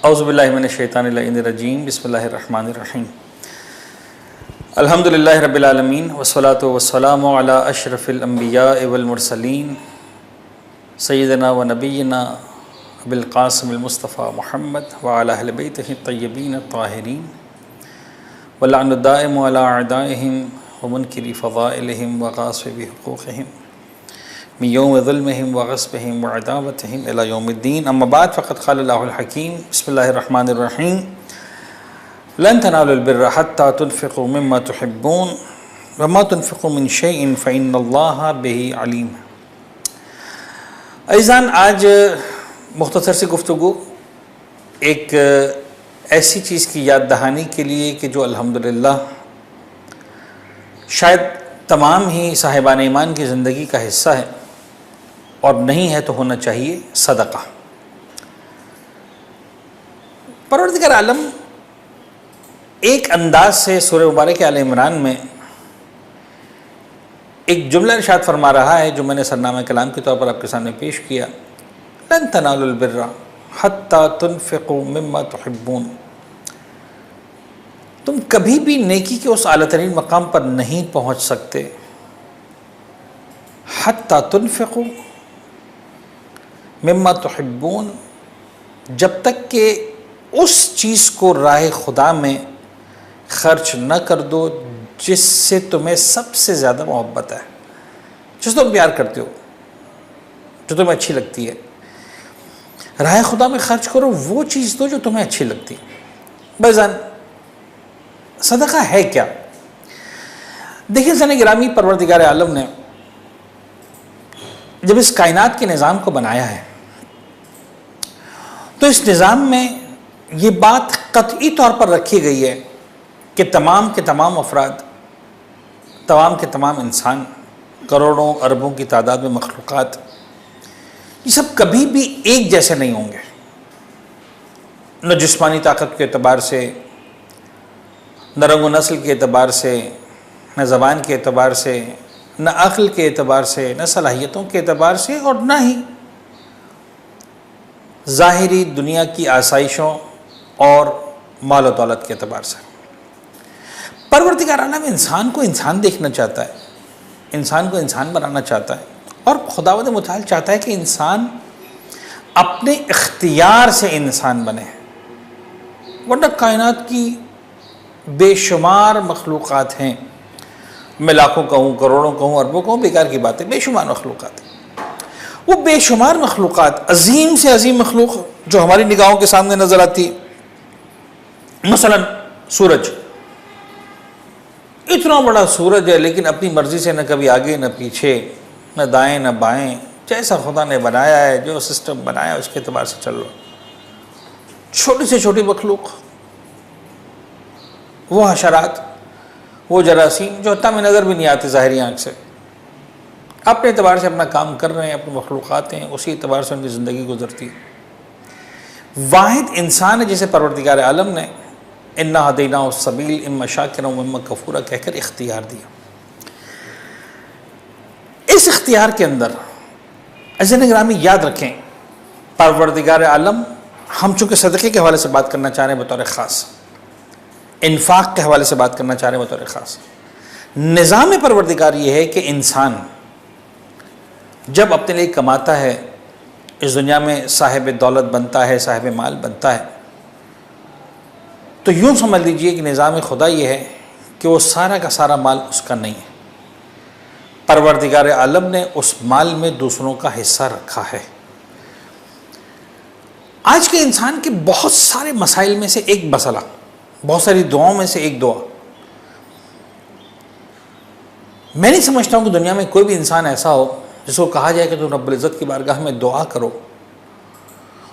औज़ुबिल्लाहि मिनश्शैतानिर्रजीम बिस्मिल्लाहिर्रहमानिर्रहीम। अल्हम्दुलिल्लाहि रब्बिल आलमीन वस्सलातु वस्सलामु अला अशरफिल अंबिया वल मुरसलीन सय्यिदना व नबिय्यिना अबिल क़ासिमिल मुस्तफ़ा मुहम्मद व अला अहलि बैतिहि तय्यबीन ताहिरीन व लअनु दाइमु अला अअदाइहिम व मुनकिरी फ़ज़ाइलिहिम व ग़ासिबि हुक़ूक़िहिम मिन यौमि ज़ुल्मिहिम व ग़स्बिहिम व अदावतिहिम इला यौमिद्दीन। अम्मा बाद फ़क़द क़ालल्लाहुल हकीम बिस्मिल्लाहिर्रहमानिर्रहीम लन तनालुल बिर्रा हत्ता तुनफ़िक़ू मिम्मा तुहिब्बून व मा तुनफ़िक़ू मिन शैइन फ़इन्नल्लाहा बिही अलीम। अज़ीज़ान, आज मुख्तसर सी गुफ्तगू एक ऐसी चीज़ की याद दहानी के लिए कि जो अल्हम्दुलिल्लाह शायद तमाम ही साहिबान ईमान की ज़िंदगी का हिस्सा है और नहीं है तो होना चाहिए सदका। परवरदिगार आलम एक अंदाज से सूरह मुबारक आल इमरान में एक जुमला इरशाद फरमा रहा है जो मैंने सरनामा कलाम के तौर पर आपके सामने पेश किया। लन तनालुल बिर्रा हत्ता तुनफ़िक़ू मिम्मा तुहिब्बून। तुम कभी भी नेकी के उस आला तरीन मकाम पर नहीं पहुंच सकते हत्ता तुनफ़िक़ू मिम्मा तुहिब्बून, जब तक कि उस चीज़ को राह खुदा में खर्च न कर दो जिससे तुम्हें सबसे ज़्यादा मोहब्बत है, जिससे तुम प्यार करते हो, जो तुम्हें अच्छी लगती है। राह खुदा में खर्च करो, वो चीज़ दो जो तुम्हें अच्छी लगती है। भाईजान, सदका है क्या? देखिए ज़न गिरामी, परवरदिगार आलम ने जब इस कायनात के निज़ाम को बनाया है तो इस निज़ाम में ये बात कतई तौर पर रखी गई है कि तमाम के तमाम अफराद, तमाम के तमाम इंसान, करोड़ों अरबों की तादाद में मखलूक़ात, ये सब कभी भी एक जैसे नहीं होंगे। न जिस्मानी ताकत के एतबार से, न रंग नस्ल के एतबार से, न ज़बान के एतबार से, न अक़ल के एतबार से, न सलाहियतों के एतबार से, और न ही ज़ाहिरी दुनिया की आसाइशों और माल और दौलत के एतबार से। परवरदिगार आलम इंसान को इंसान देखना चाहता है, इंसान को इंसान बनाना चाहता है, और खुदावंद मुताल चाहता है कि इंसान अपने इख्तियार से इंसान बने। वरना कायनात की बेशुमार मखलूक़ात हैं, मैं लाखों कहूँ, करोड़ों कहूँ, अरबों कहूँ, बेकार की बात है। बेशुमार मखलूक़ात हैं। वो बेशुमार मखलूक़ात, अजीम से अजीम मखलूक़ जो हमारी निगाहों के सामने नज़र आती है, मसलन सूरज, इतना बड़ा सूरज है लेकिन अपनी मर्ज़ी से न कभी आगे न पीछे, न दाएं न बाएं, जैसा खुदा ने बनाया है, जो सिस्टम बनाया है उसके एतबार से चल लो। छोटी से छोटी मखलूक़, वो हशरात, वो जरासीम जो हत्ता में नज़र भी नहीं आते ज़ाहिरी आँख से, अपने एतबार से अपना काम कर रहे हैं, अपनी मखलूक़ात हैं, उसी एतबार से उनकी ज़िंदगी गुजरती है। वाहिद इंसान है जिसे परवरदिगार आलम ने इन्ना हदैनाहु सबील इम्मा शाकिरा व इम्मा कफूरा कहकर इख्तियार दिया। इस इख्तियार के अंदर अज़ीज़ गिरामी याद रखें, परवरदिगार आलम, हम चूँकि सदक़े के हवाले से बात करना चाह रहे हैं बतौर ख़ास, इन्फाक के हवाले से बात करना चाह रहे हैं बतौर ख़ास, निज़ाम परवरदिगार ये है कि इंसान जब अपने लिए कमाता है, इस दुनिया में साहिब दौलत बनता है, साहिब माल बनता है, तो यूँ समझ लीजिए कि निज़ाम खुदा ये है कि वो सारा का सारा माल उसका नहीं है। परवरदिगार आलम ने उस माल में दूसरों का हिस्सा रखा है। आज के इंसान के बहुत सारे मसाइल में से एक मसला, बहुत सारी दुआओं में से एक दुआ, मैं नहीं समझता हूँ कि दुनिया में कोई भी इंसान ऐसा हो जिसको कहा जाए कि तुम रब्बुल इज़्ज़त की बारगाह में दुआ करो,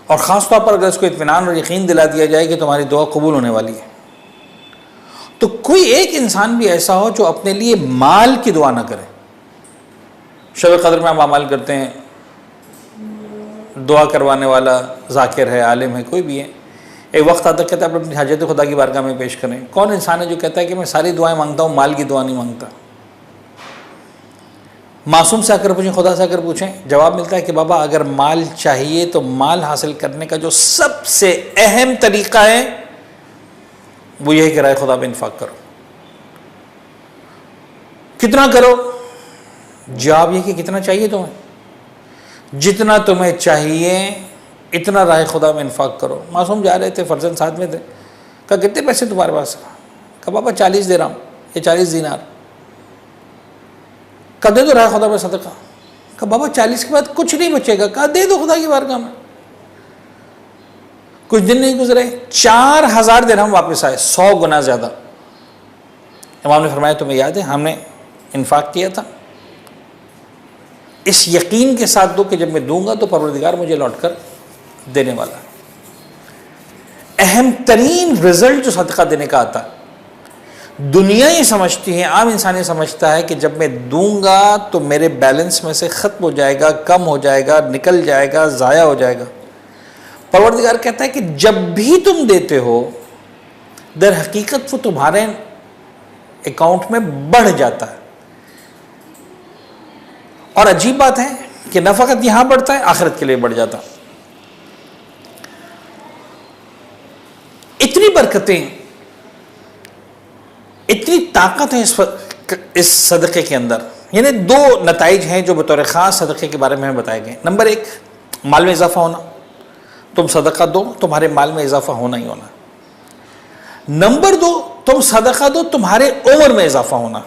और ख़ास तौर पर अगर उसको इत्मीनान और यकीन दिला दिया जाए कि तुम्हारी दुआ कबूल होने वाली है, तो कोई एक इंसान भी ऐसा हो जो अपने लिए माल की दुआ ना करे। शब क़द्र में हम अमल करते हैं, दुआ करवाने वाला ज़ाकिर है, आलिम है, कोई भी है, एक वक्त आता कहता है अपनी हाजत खुदा की बारगाह में पेश करें। कौन इंसान है जो कहता है कि मैं सारी दुआएं मांगता हूँ, माल की दुआ नहीं मांगता? मासूम से आकर पूछें, खुदा से आकर पूछें, जवाब मिलता है कि बाबा अगर माल चाहिए तो माल हासिल करने का जो सबसे अहम तरीका है वो यही कि राय खुदा में इन्फाक करो। कितना करो? जवाब ये कि कितना चाहिए तुम्हें, जितना तुम्हें चाहिए इतना राह खुदा में इन्फाक करो। मासूम जा रहे थे, फर्जंद साथ में थे, कहा कितने पैसे तुम्हारे पास? कहा बाबा 40 दे रहा हूँ, ये 40 दिनार। कहा दे दो राह खुदा में सदका। कहा बाबा 40 के बाद कुछ नहीं बचेगा। कहा दे दो खुदा की बारगाह में। कुछ दिन नहीं गुजरे, 4000 दिरहम वापस आए, 100 गुना ज़्यादा। इमाम ने फरमाया तुम्हें याद है हमने इन्फाक किया था, इस यकीन के साथ दो कि जब मैं दूंगा तो परवरदिगार मुझे लौटकर देने वाला है। अहम तरीन रिजल्ट जो सदका देने का आता है, दुनिया ये समझती है, आम इंसान ये समझता है कि जब मैं दूंगा तो मेरे बैलेंस में से ख़त्म हो जाएगा, कम हो जाएगा, निकल जाएगा, ज़ाया हो जाएगा। परवरदिगार कहता है कि जब भी तुम देते हो दर हकीकत वो तुम्हारे अकाउंट में बढ़ जाता है। और अजीब बात है कि न फ़कत यहां बढ़ता है, आखिरत के लिए बढ़ जाता। इतनी बरकतें, इतनी ताकत है इस सदक़े के अंदर। यानी 2 नताइज हैं जो बतौर ख़ास सदक़े के बारे में हमें बताए गए। नंबर 1, माल में इजाफा होना। तुम सदका दो, तुम्हारे माल में इजाफा होना ही होना। नंबर 2, तुम सदका दो, तुम्हारे उम्र में इजाफा होना,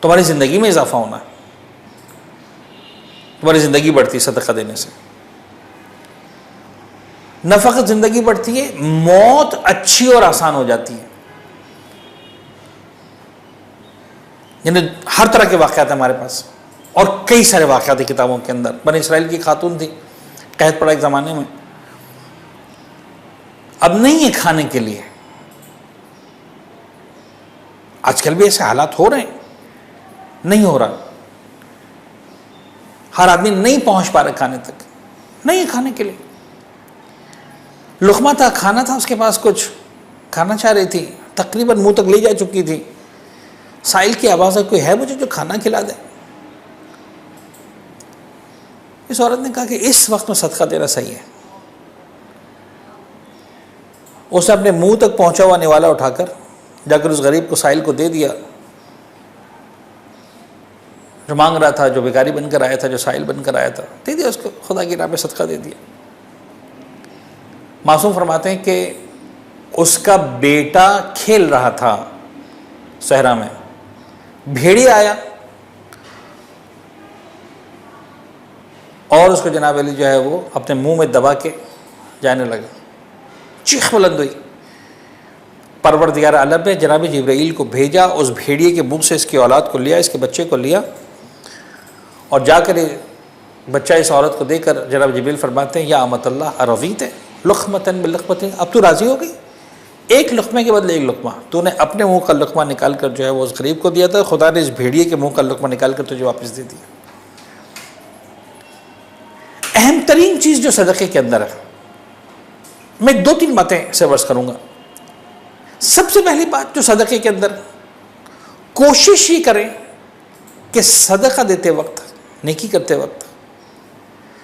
तुम्हारी ज़िंदगी में इजाफा होना। तुम्हारी ज़िंदगी बढ़ती सदका देने से। न फ़कत ज़िंदगी बढ़ती है, मौत अच्छी और आसान हो जाती है। यानी हर तरह के वाक़यात हमारे पास, और कई सारे वाक़यात किताबों के अंदर। बनी इसराइल की खातून थी, कहत पड़ा एक ज़माने में, अब नहीं है खाने के लिए। आजकल भी ऐसे हालात हो रहे हैं, नहीं हो रहा, हर आदमी नहीं पहुंच पा रहा खाने तक, नहीं है खाने के लिए। लुक़मा था, खाना था उसके पास, कुछ खाना चाह रही थी, तकरीबन मुंह तक ले जा चुकी थी। साइल की आवाज़ है, कोई है मुझे जो खाना खिला दे? इस औरत ने कहा कि इस वक्त में सदका देना सही है। उसने अपने मुंह तक पहुंचा हुआ निवाला उठाकर जाकर उस गरीब को, साइल को दे दिया, जो मांग रहा था, जो भिखारी बनकर आया था, जो साइल बनकर आया था, दे दिया उसको, खुदा की राह में सदका दे दिया। मासूम फरमाते हैं कि उसका बेटा खेल रहा था सहरा में, भेड़िया आया और उसको जनाब अली जो है वो अपने मुंह में दबा के जाने लगा। चीख बुलंद हुई। परवरदिगार आलम ने जनाब जिब्राईल को भेजा, उस भेड़िए के मुंह से इसकी औलाद को लिया, इसके बच्चे को लिया, और जाकर बच्चा इस औरत को देकर जनाब जिब्राईल फरमाते हैं, या अमतल्लाह अरवीत है लुक़मतन बिलुक़मतिन, अब तू राज़ी हो गई? एक लुक़मे के बदले एक लुक़मा तूने अपने मुंह का लुक़मा निकाल कर जो है वो उस गरीब को दिया था, खुदा ने इस भेड़िए के मुंह का लुक़मा निकाल कर तुझे वापस दे दिया। अहम तरीन चीज़ जो सदक़े के अंदर है, मैं 2-3 बातें से वर्ष करूँगा। सबसे पहली बात जो सदक़े के अंदर, कोशिश ये करें कि सदका देते वक्त, नेकी करते वक्त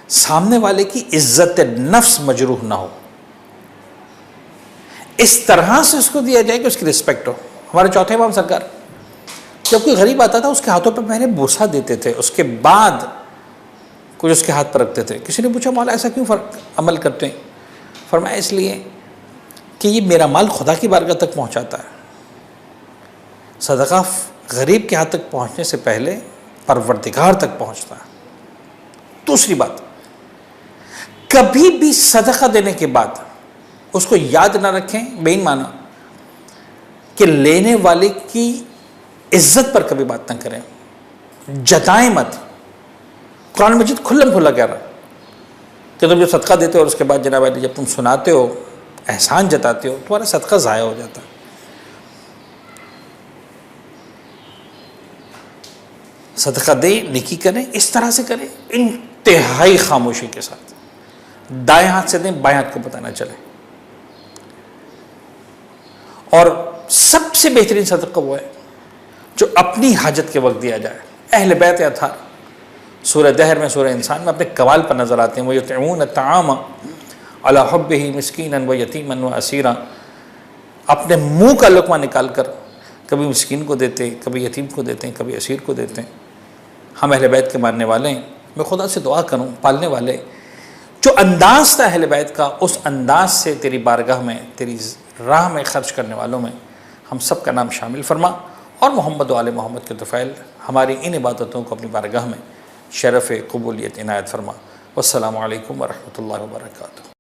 सामने वाले की इज्जत नफ्स मजरूह ना हो। इस तरह से उसको दिया जाए कि उसकी रिस्पेक्ट हो। हमारे चौथे इमाम सरकार जब कोई गरीब आता था उसके हाथों पर पहले बोसा देते थे, उसके बाद कुछ उसके हाथ पर रखते थे। किसी ने पूछा मौला ऐसा क्यों अमल करते हैं? फरमाया इसलिए कि ये मेरा माल खुदा की बारगाह तक पहुंचाता है। सदका गरीब के हाथ तक पहुंचने से पहले परवरदिगार तक पहुंचता है। दूसरी बात, कभी भी सदका देने के बाद उसको याद ना रखें, बेईमाना, कि लेने वाले की इज्जत पर कभी बात ना करें, जताएं मत। कुरान मजीद खुल्लम खुल्ला कह रहा कि तुम जो सदका देते हो और उसके बाद जनाब अली जब तुम सुनाते हो, एहसान जताते हो, तुम्हारा सदका ज़ाया हो जाता है। सदका दे, नेकी करें, इस तरह से करें, इंतहाई खामोशी के साथ। दाएं हाथ से दें, बाएं हाथ को पता ना चले। और सबसे बेहतरीन सदका वो है जो अपनी हाजत के वक्त दिया जाए। अहले बैत अतार सूरह दहर में, सूरह इंसान में अपने कमाल पर नज़र आते हैं। वो युतईमून ताम अला हुब्बिही मिस्कीनन व यतीमन व असीरा, अपने मुंह का लुक़मा निकाल कर कभी मिस्कीन को देते, कभी यतीम को देते हैं, कभी असीर को देते हैं। हम अहले बैत के मानने वाले हैं। मैं खुदा से दुआ करूं, पालने वाले, जो अंदाज़ था अहले बैत का, उस अंदाज से तेरी बारगाह में, तेरी राह में ख़र्च करने वालों में हम सब का नाम शामिल फरमा, और मोहम्मद व आले मोहम्मद के तफ़ैल हमारी इन इबादतों को अपनी बारगाह में शरफ़ क़बूलियत इनायत फरमा। वस्सलामु अलैकुम व रहमतुल्लाहि व बरकातुहू।